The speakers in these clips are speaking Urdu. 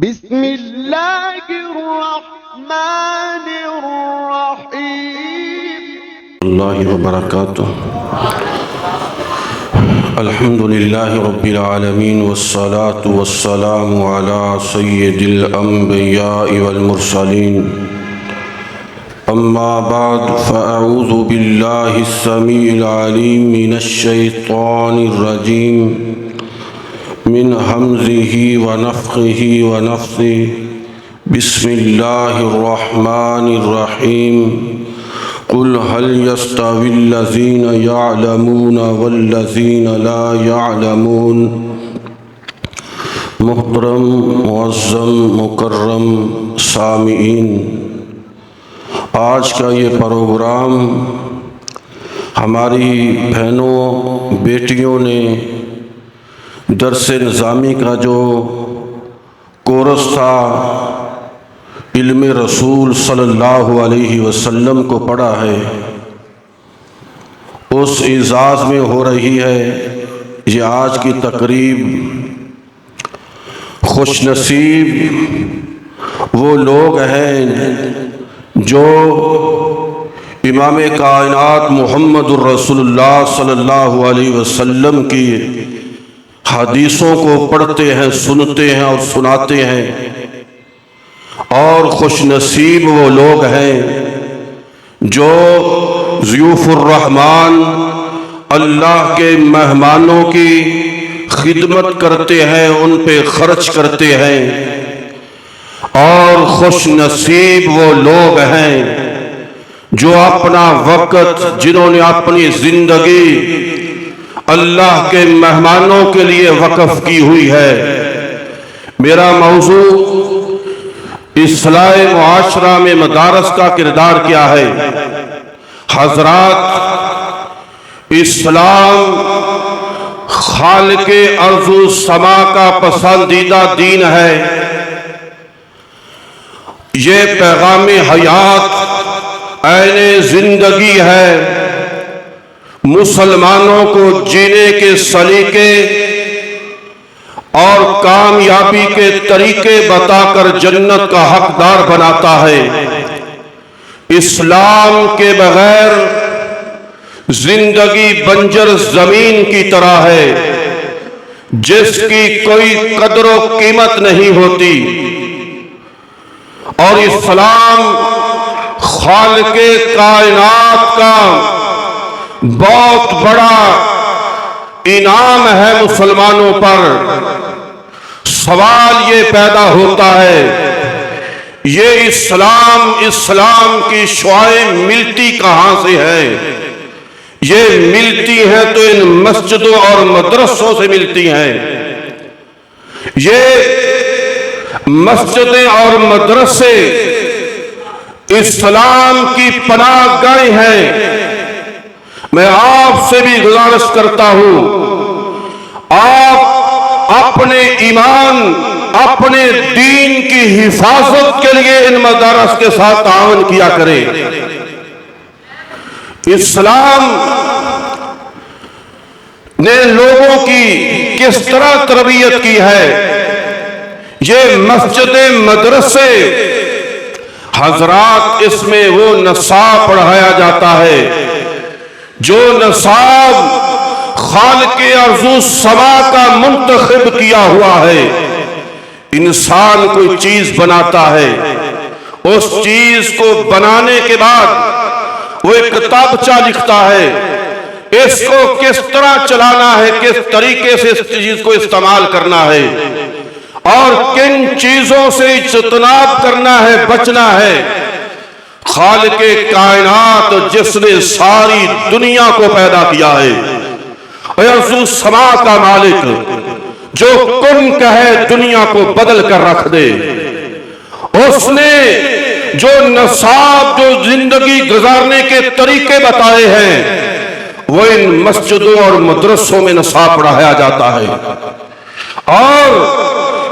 بسم اللہ الرحمن الرحیم اللہ وبرکاتہ۔ الحمد للہ رب العالمین والصلاة والسلام علی سید الانبیاء والمرسلین، اما بعد فاعوذ باللہ السمیع العلیم من الشیطان الرجیم من حمزہ ونفخہ ونفثہ۔ بسم اللہ الرحمن الرحیم۔ قل هل يستوي الذين يعلمون والذين لا يعلمون۔ محترم معظم مکرم سامعین، آج کا یہ پروگرام ہماری بہنوں بیٹیوں نے درس نظامی کا جو کورس تھا علم رسول صلی اللہ علیہ وسلم کو پڑھا ہے، اس اعزاز میں ہو رہی ہے۔ یہ آج کی تقریب خوش نصیب وہ لوگ ہیں جو امام کائنات محمد الرسول اللہ صلی اللہ علیہ وسلم کی حدیثوں کو پڑھتے ہیں، سنتے ہیں اور سناتے ہیں، اور خوش نصیب وہ لوگ ہیں جو ضیوف الرحمن اللہ کے مہمانوں کی خدمت کرتے ہیں، ان پہ خرچ کرتے ہیں، اور خوش نصیب وہ لوگ ہیں جو اپنا وقت، جنہوں نے اپنی زندگی اللہ کے مہمانوں کے لیے وقف کی ہوئی ہے۔ میرا موضوع اصلاح معاشرہ میں مدارس کا کردار کیا ہے۔ حضرات، اسلام خالق ارض و سما کا پسندیدہ دین ہے۔ یہ پیغام حیات، عین زندگی ہے، مسلمانوں کو جینے کے سلیقے اور کامیابی کے طریقے بتا کر جنت کا حقدار بناتا ہے۔ اسلام کے بغیر زندگی بنجر زمین کی طرح ہے، جس کی کوئی قدر و قیمت نہیں ہوتی، اور اسلام خالق کائنات کا بہت بڑا انعام ہے مسلمانوں پر۔ سوال یہ پیدا ہوتا ہے، یہ اسلام کی شعائیں ملتی کہاں سے ہیں؟ یہ ملتی ہیں تو ان مسجدوں اور مدرسوں سے ملتی ہیں۔ یہ مسجدیں اور مدرسے اسلام کی پناہ گاہیں ہیں۔ میں آپ سے بھی گزارش کرتا ہوں، آپ اپنے ایمان، اپنے دین کی حفاظت کے لیے ان مدارس کے ساتھ تعاون کیا کریں۔ اسلام نے لوگوں کی کس طرح تربیت کی ہے؟ یہ مسجد مدرسے، حضرات، اس میں وہ نصاب پڑھایا جاتا ہے جو نصاب خالق ارض و سما کا منتخب کیا ہوا ہے۔ انسان کوئی چیز بناتا ہے، اس چیز کو بنانے کے بعد وہ ایک کتابچہ لکھتا ہے، اس کو کس طرح چلانا ہے، کس طریقے سے اس چیز کو استعمال کرنا ہے، اور کن چیزوں سے اجتناب کرنا ہے، بچنا ہے۔ خالق کائنات جس نے ساری دنیا کو پیدا کیا ہے، ارض و سما کا مالک جو کن کہے دنیا کو بدل کر رکھ دے، اس نے جو نصاب، جو زندگی گزارنے کے طریقے بتائے ہیں، وہ ان مسجدوں اور مدرسوں میں نصاب پڑھایا جاتا ہے۔ اور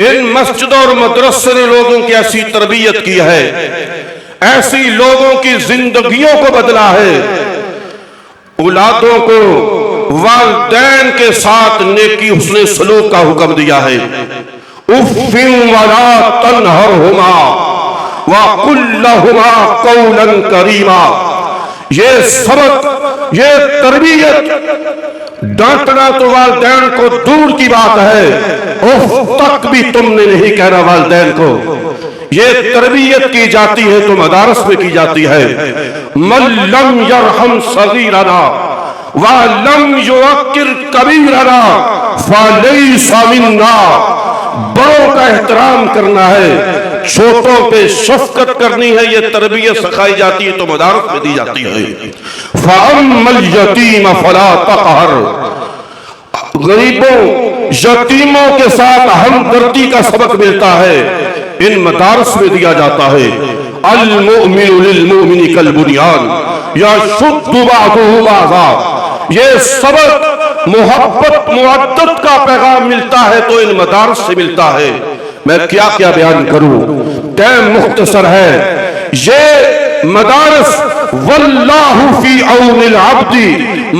ان مسجدوں اور مدرسوں نے لوگوں کی ایسی تربیت کی ہے، ایسی لوگوں کی زندگیوں کو بدلا ہے، اولادوں کو والدین کے ساتھ نیکی حسن سلوک کا حکم دیا ہے، اف ولا تنہرہما وقل لہما قولا کریما. یہ سبق، یہ تربیت، ڈانٹنا تو والدین کو دور کی بات ہے، اف تک بھی تم نے نہیں کہنا والدین کو. یہ تربیت کی جاتی ہے تو مدارس میں کی جاتی ہے. من لم یرحم صغیرنا ولم یوقر کبیرنا فلیس منا. بڑوں کا احترام کرنا ہے، چھوٹوں پہ شفقت کرنی ہے، یہ تربیت سکھائی جاتی ہے تو مدارس میں دی جاتی ہے. فَأَمَّا الْيَتِيمَ فَلَا تَقْهَرْ. غریبوں یتیموں کے ساتھ ہمدردی کا سبق ملتا ہے، ان مدارس میں دیا جاتا ہے. المؤمن للمؤمن کالبنیان یشد بعضہ بعضا. یہ سبق محبت مودت کا پیغام ملتا ہے تو ان مدارس سے ملتا ہے. میں کیا کیا بیان کروں، ٹائم مختصر ہے. یہ مدارس واللہ فی عون العبد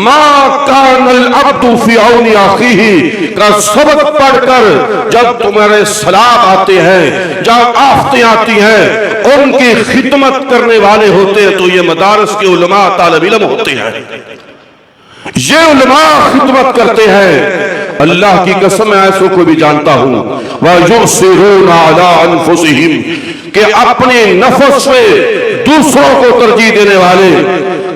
ما کان العبد فی عون اخیہ کا سبق پڑھ کر جب تمہارے سلام آتے ہیں، جب آفتیں آتی ہیں، ان کی خدمت کرنے والے ہوتے ہیں تو یہ مدارس کے علماء طالب علم ہوتے ہیں. یہ علماء خدمت کرتے ہیں. اللہ کی قسم میں ایسوں کو بھی جانتا ہوں وَيُؤْثِرُونَ عَلَىٰ أَنفُسِهِمْ کہ اپنے نفس میں دوسروں کو ترجیح دینے والے.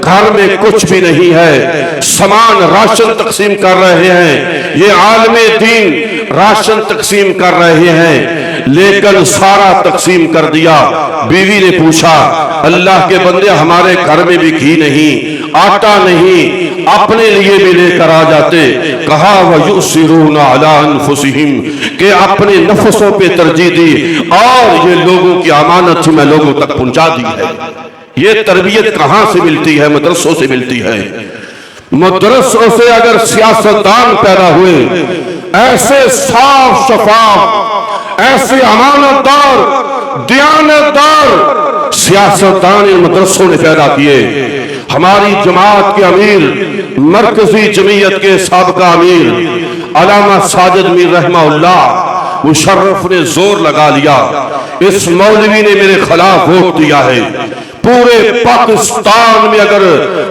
گھر میں کچھ بھی نہیں ہے، سامان راشن تقسیم کر رہے ہیں، یہ عالم دین راشن تقسیم کر رہے ہیں، لیکن سارا تقسیم کر دیا. بیوی نے پوچھا اللہ کے بندے ہمارے گھر میں بھی گھی نہیں، آٹا نہیں، اپنے لیے بھی لے کر آ جاتے. کہا وَيُؤْثِرُونَ عَلَىٰ أَنفُسِهِمْ کہ اپنے نفسوں پہ ترجیح دی اور یہ لوگوں کی امانت میں لوگوں تک پہنچا دی ہے. یہ تربیت کہاں سے ملتی ہے؟ مدرسوں سے ملتی ہے. مدرسوں سے اگر سیاستدان پیدا ہوئے، ایسے صاف شفاف، ایسے امانت دار، دیانت دار سیاستدان ان مدرسوں نے پیدا کیے. ہماری جماعت کے امیر، مرکزی جمعیت کے سابقہ امیر علامہ ساجد میر رحمہ اللہ مشرف نے زور لگا لیا، اس مولوی نے میرے خلاف ووٹ دیا ہے. پورے پاکستان میں اگر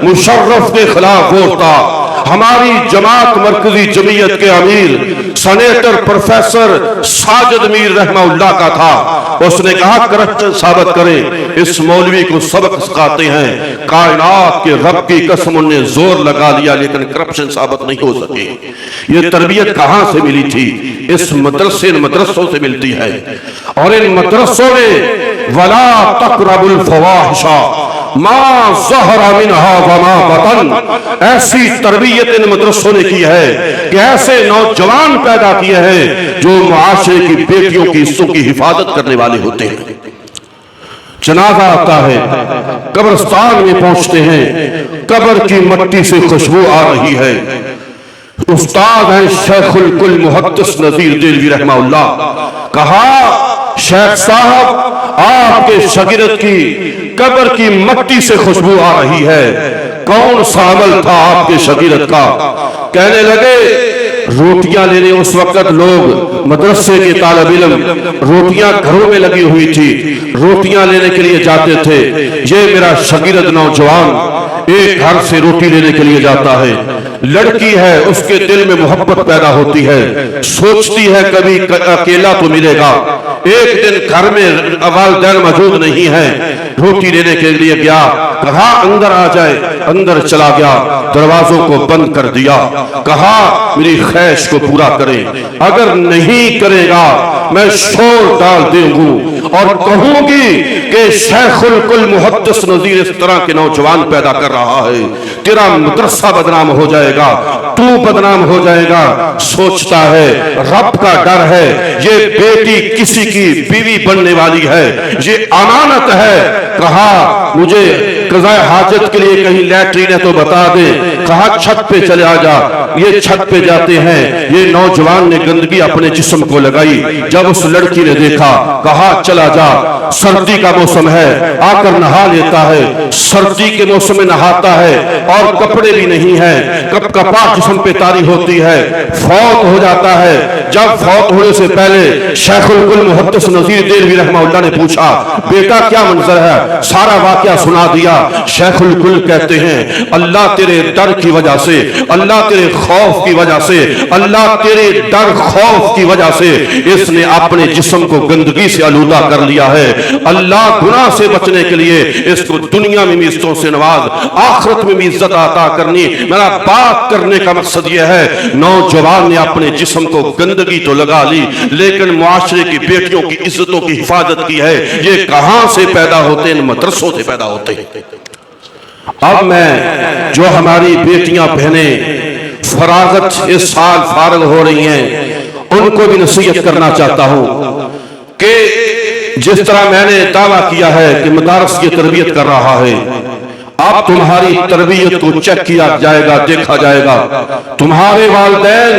مشرف کے خلاف ووٹ تھا، ہماری جماعت مرکزی جمعیت کے امیر سینیٹر پروفیسر ساجد میر رحمہ اللہ کا تھا. اس نے کہا کرپشن ثابت کریں، اس مولوی کو سبق سکھاتے ہیں. کائنات کے رب کی قسم انہوں نے زور لگا لیا لیکن کرپشن ثابت نہیں ہو سکے. یہ تربیت کہاں سے ملی تھی؟ اس مدرسوں سے ملتی ہے. اور ان مدرسوں میں ولا تقربوا الفواحش ما ظہر منہا وما بطن، ایسی تربیت ان مدرسوں نے کی ہے کہ ایسے نوجوان پیدا کیے ہیں جو معاشرے کی بیٹیوں کی حصوں کی حفاظت کرنے والے ہوتے ہیں. جنازہ آتا ہے، قبرستان میں پہنچتے ہیں، قبر کی مٹی سے خوشبو آ رہی ہے. استاد ہیں شیخ الکل محدث نذیر دہلوی رحمہ اللہ. کہا شیخ صاحب آپ کے شاگرد کی قبر کی مٹی سے خوشبو آ رہی ہے، کون سا عمل تھا آپ کے شاگرد کا؟ کہنے لگے روٹیاں لینے، اس وقت لوگ مدرسے کے طالب علم روٹیاں گھروں میں لگی ہوئی تھی، روٹیاں لینے کے لیے جاتے تھے. یہ میرا شاگرد نوجوان ایک گھر سے روٹی لینے کے لیے جاتا ہے. لڑکی ہے، اس کے دل میں محبت پیدا ہوتی ہے، سوچتی ہے کبھی اکیلا تو ملے گا. ایک دن گھر میں والدین موجود نہیں ہیں، روٹی لینے کے لیے گیا. کہا اندر آ جائے، اندر چلا گیا، دروازوں کو بند کر دیا. کہا میری خواہش کو پورا کرے، اگر نہیں کرے گا میں شور ڈال دوں گا اور کہوں گی کہ شیخ الکل محدث نذیر اس طرح کے نوجوان پیدا کر رہا ہے، تیرا مدرسہ بدنام ہو جائے گا، تو بدنام ہو جائے گا. سوچتا ہے رب کا ڈر ہے، یہ بیٹی کسی کی بیوی بننے والی ہے، یہ امانت ہے. کہا مجھے قضاء حاجت کے لیے کہیں لیٹرین ہے تو بتا دے. کہا چھت پہ چلے آ جا. یہ چھت پہ جاتے ہیں. یہ نوجوان نے گندگی اپنے جسم کو لگائی. جب اس لڑکی نے دیکھا کہا چلا جا, سردی کا موسم ہے, آ کر نہا لیتا ہے. سردی کے موسم میں نہاتا ہے اور کپڑے بھی نہیں ہیں, کپ کپاٹ جسم پہ تاری ہوتی ہے, فوت ہو جاتا ہے. جب فوت ہونے سے پہلے شیخ الکل محدث نذیر دہلوی رحمہ اللہ نے پوچھا بیٹا کیا منظر ہے؟ سارا واقعہ سنا دیا. شیخ الکل کہتے ہیں اللہ تیرے ڈر کی وجہ سے, اللہ تیرے خوف کی وجہ سے, اللہ تیرے ڈر خوف کی وجہ سے اس نے اپنے جسم کو گندگی سے آلودہ کر لیا ہے. اللہ گناہ سے بچنے کے لیے اس کو دنیا میں بھی عزتوں سے نواز, آخرت میں بھی عزت عطا کرنی. میرا بات کرنے کا مقصد یہ ہے نوجوان نے اپنے جسم کو گندگی تو لگا لی لیکن معاشرے کی بیٹیوں کی عزتوں کی حفاظت کی ہے. یہ کہاں سے پیدا ہوتے ہیں؟ مدرسوں سے پیدا ہوتے ہیں. اب میں جو ہماری بیٹیاں بہنیں فراغت اس سال فارغ ہو رہی ہیں ان کو بھی نصیحت کرنا چاہتا ہوں کہ جس طرح میں نے دعویٰ کیا ہے کہ مدارس کی تربیت کر رہا ہے, اب تمہاری تربیت کو چیک کیا جائے گا, دیکھا جائے گا. تمہارے والدین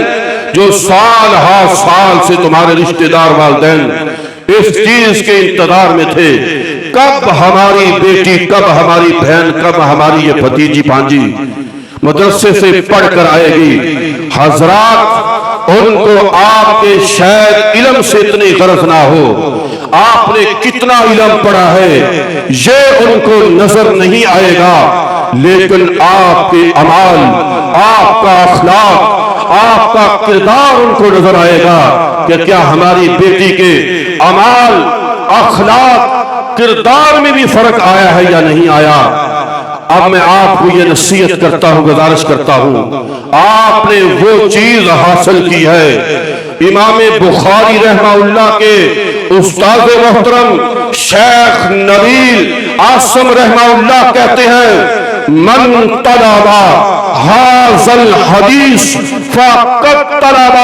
جو سال ہا سال سے تمہارے رشتہ دار والدین اس چیز کے انتظار میں تھے کب ہماری بیٹی, کب ہماری بہن, کب ہماری یہ بھتیجی بھانجی مدرسے سے پڑھ کر آئے گی. حضرات ان کو آپ کے شاید علم سے اتنی غرض نہ ہو, آپ نے کتنا علم پڑھا ہے یہ ان کو نظر نہیں آئے گا, لیکن آپ کے اعمال, آپ کا اخلاق, آپ کا کردار ان کو نظر آئے گا کہ کیا ہماری بیٹی کے اعمال, اخلاق, کردار میں بھی فرق آیا ہے یا نہیں آیا. اب میں آپ کو یہ نصیحت کرتا ہوں, گزارش کرتا ہوں, آپ نے وہ چیز حاصل کی ہے. امام بخاری رحمہ اللہ کے استاد محترم شیخ نبیل عاصم رحمہ اللہ کہتے ہیں من طلب هذا الحدیث فقط طلب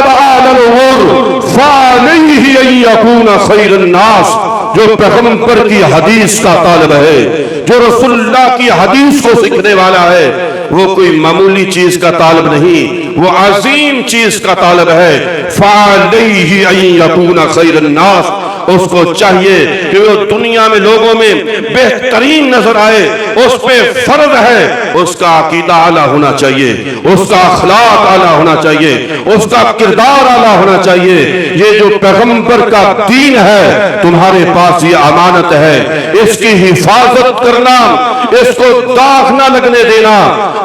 آل الغر فعلیہ ان یکون خیر الناس. جو پیغمبر کی حدیث کا طالب ہے, جو رسول اللہ کی حدیث کو سیکھنے والا ہے, وہ کوئی معمولی چیز کا طالب نہیں, وہ عظیم چیز کا طالب ہے. فعلیہ ان یکون خیر الناس, اس کو چاہیے کہ وہ دنیا میں لوگوں میں بہترین نظر آئے. اس پہ فرض ہے اس کا عقیدہ اعلیٰ ہونا چاہیے, اس کا اخلاق اعلیٰ ہونا چاہیے, اس کا کردار اعلیٰ ہونا چاہیے. یہ جو پیغمبر کا دین ہے تمہارے پاس یہ امانت ہے, اس کی حفاظت کرنا, اس کو داغ نہ لگنے دینا.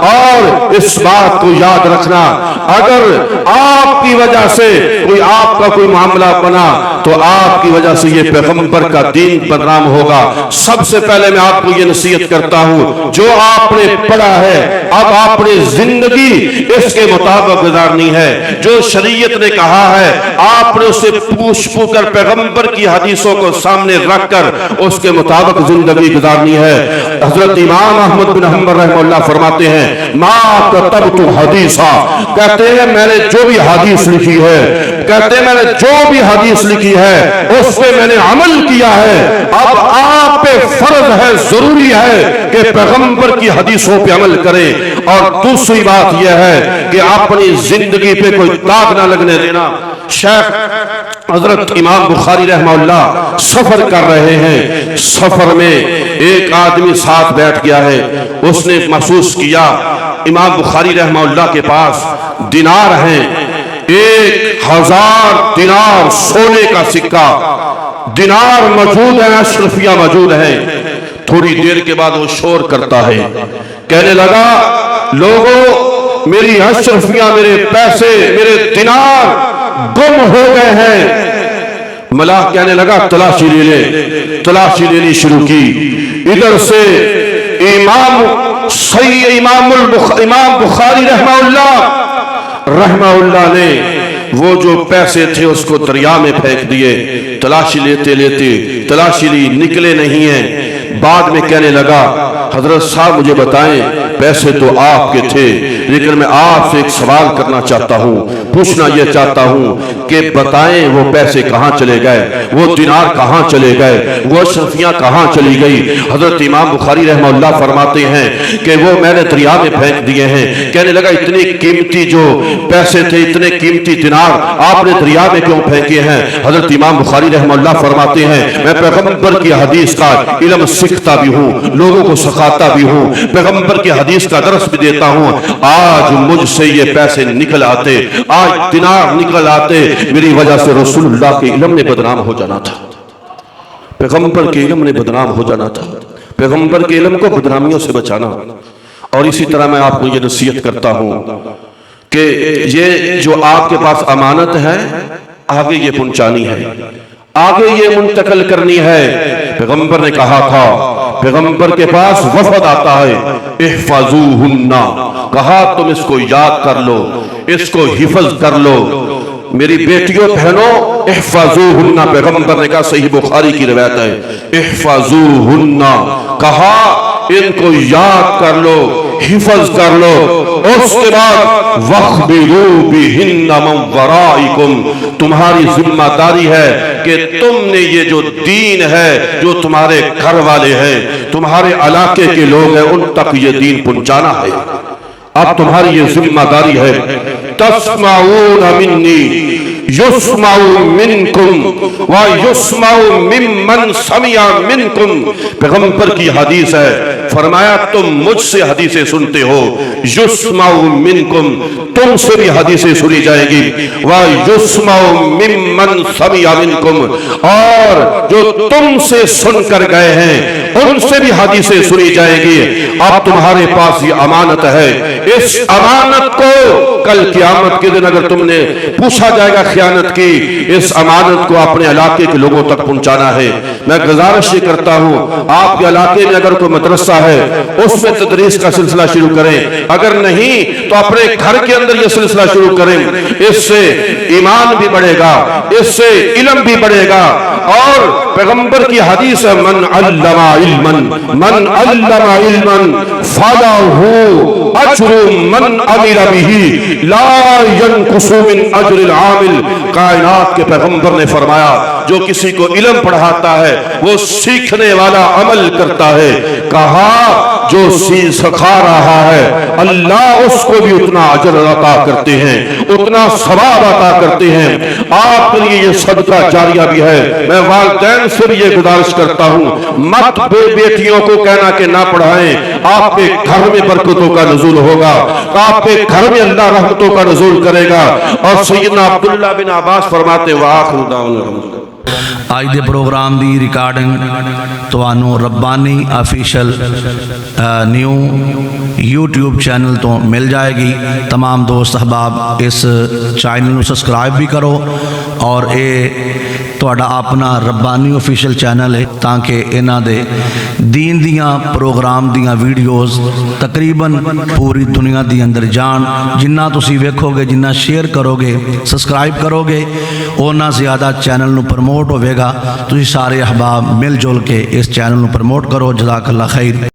اور اس بات کو یاد رکھنا اگر آپ کی وجہ سے کوئی آپ کا کوئی معاملہ بنا تو آپ کی وجہ سے یہ پیغمبر کا دین بدنام ہوگا. سب سے پہلے میں آپ کو یہ نصیحت کرتا ہوں جو آپ نے پڑھا ہے اب آپ نے زندگی اس کے مطابق گزارنی ہے. جو شریعت نے کہا ہے آپ نے اسے پوچھ کر پیغمبر کی حدیثوں کو سامنے رکھ کر اس کے مطابق زندگی گزارنی ہے. حضرت امام احمد بن حنبل رحمہ اللہ فرماتے ہیں ما کتبت حدیثا, کہتے ہیں میں نے جو بھی حدیث لکھی ہے, کہتے ہیں میں نے جو بھی حدیث لکھی ہے اس پہ میں نے عمل کیا ہے. اب آپ پہ فرض ہے, ضروری ہے کہ پیغمبر کی حدیثوں پہ عمل کریں. اور دوسری بات یہ ہے کہ اپنی زندگی پہ کوئی داغ نہ لگنے دینا. شیخ حضرت امام بخاری رحمہ اللہ سفر کر رہے ہیں, سفر میں ایک آدمی ساتھ بیٹھ گیا ہے. اس نے محسوس کیا امام بخاری رحمہ اللہ کے پاس دینار ہیں, 1000 دینار سونے کا سکہ, دینار موجود ہیں, اشرفیہ موجود ہیں. تھوڑی دیر کے بعد وہ شور کرتا ہے, کہنے لگا لوگوں میری اشرفیہ, میرے پیسے, میرے دینار گم ہو گئے ہیں. ملاح کہنے لگا تلاشی لے لے. تلاشی لینی شروع کی. ادھر سے امام بخاری رحمہ اللہ نے وہ جو پیسے تھے اس کو دریا میں پھینک دیے. تلاشی لیتے لیتے تلاشی لی, نکلے نہیں ہیں. بعد میں کہنے لگا حضرت صاحب مجھے بتائیں پیسے تو آپ کے تھے لیکن میں آپ سے ایک سوال کرنا چاہتا ہوں، پوچھنا یہ چاہتا ہوں کہ بتائیں وہ پیسے کہاں چلے گئے، وہ دینار کہاں چلے گئے، وہ اشرفیاں کہاں چلی گئی؟ حضرت امام بخاری رحمہ اللہ فرماتے ہیں کہ وہ میں نے دریا میں پھینک دیے ہیں۔ کہنے لگا اتنی قیمتی جو پیسے تھے، اتنے قیمتی دینار آپ نے دریا میں کیوں پھینکے ہیں؟ حضرت امام بخاری رحمہ اللہ فرماتے ہیں میں پیغمبر کی حدیث کا علم سیکھتا بھی ہوں، لوگوں کو سکھاتا بھی ہوں، پیغمبر کی حدیث کا درس بھی دیتا ہوں۔ آج مجھ سے یہ پیسے نکل آتے، آج دینار نکل آتے، میری وجہ سے رسول اللہ کے علم نے بدنام ہو جانا تھا، پیغمبر کے علم نے بدنام ہو جانا تھا، پیغمبر کے علم کو بدنامیوں سے بچانا۔ اور اسی طرح میں آپ کو یہ نصیحت کرتا ہوں کہ یہ جو آپ کے پاس امانت ہے آگے یہ پہنچانی ہے، آگے یہ منتقل کرنی ہے۔ پیغمبر نے کہا تھا، پیغمبر کے پاس وفد آتا ہے، احفظوہن، کہا تم اس کو یاد کر لو، اس کو حفظ کر لو، میری بیٹیوں بہنوں احفظوہن، پیغمبر نے کہا، صحیح بخاری کی روایت ہے، احفظوہن، کہا ان کو یاد کر لو، حفظ کر لو۔ اس کے بعد وَاخْبِرُوا بِهِنَّ مَنْ وَرَائِكُمْ، تمہاری ذمہ داری ہے کہ تم نے یہ جو دین ہے، جو تمہارے گھر والے ہیں، تمہارے علاقے کے لوگ ہیں، ان تک یہ دین پہنچانا ہے۔ اب تمہاری یہ ذمہ داری ہے، تسمعون منی یسمع منکم ویسمع ممن سمع منکم، پیغمبر کی حدیث ہے، فرمایا تم مجھ سے حدیثیں سنتے ہو، یسمع منکم، تم سے بھی حدیثیں سنی جائے گی، ویسمع ممن سمع منکم، اور جو تم سے سن کر گئے ہیں ان سے بھی حدیثیں سنی جائیں گی۔ اب تمہارے پاس یہ امانت ہے، اس امانت کو کل قیامت کے دن اگر تم نے پوچھا جائے گا خیانت کی، اس امانت کو اپنے علاقے کے لوگوں تک پہنچانا ہے۔ میں گزارش یہ کرتا ہوں آپ کے علاقے میں اگر کوئی مدرسہ ہے اس میں تدریس کا سلسلہ شروع کریں، اگر نہیں تو اپنے گھر کے اندر یہ سلسلہ شروع کریں، اس سے ایمان بھی بڑھے گا، اس سے علم بھی بڑھے گا۔ اور پیغمبر کی حدیث ہے، من علم علما من علم علما فلہ اجر من عمل به لا ينقص من اجر العامل، کائنات کے پیغمبر نے فرمایا جو کسی کو علم پڑھاتا ہے وہ سیکھنے والا عمل کرتا ہے، کہا جو سکھا رہا ہے اللہ اس کو بھی اتنا اجر عطا کرتے ہیں، اتنا ثواب عطا کرتے ہیں۔ آپ کے لیے یہ صدقہ جاریہ بھی ہے۔ میں والدین سے بھی یہ گزارش کرتا ہوں، مت بیٹیوں کو کہنا کہ نہ پڑھائیں، آپ کے گھر میں برکتوں کا نزول ہوگا، آپ کے گھر میں اللہ رحمتوں کا نزول کرے گا۔ اور سیدنا عبداللہ بن عباس فرماتے وآخر دعوانا آج دے پروگرام دی ریکارڈنگ توانو ربانی آفیشل نیو یوٹیوب چینل تو مل جائے گی۔ تمام دوست احباب اس چینل نو سبسکرائب بھی کرو، اور اے تہاڈا اپنا ربانی آفیشل چینل ہے تاکہ انہاں دے دین دیاں پروگرام دیاں ویڈیوز تقریباً پوری دنیا دی اندر جان، جنہ تسی ویکھو گے، جنہ شیئر کرو گے، سبسکرائب کرو گے، اونا زیادہ چینل نو پروموٹ ہوئے گا۔ تسی سارے احباب مل جل کے اس چینل نو پروموٹ کرو۔ جزاک اللہ خیر۔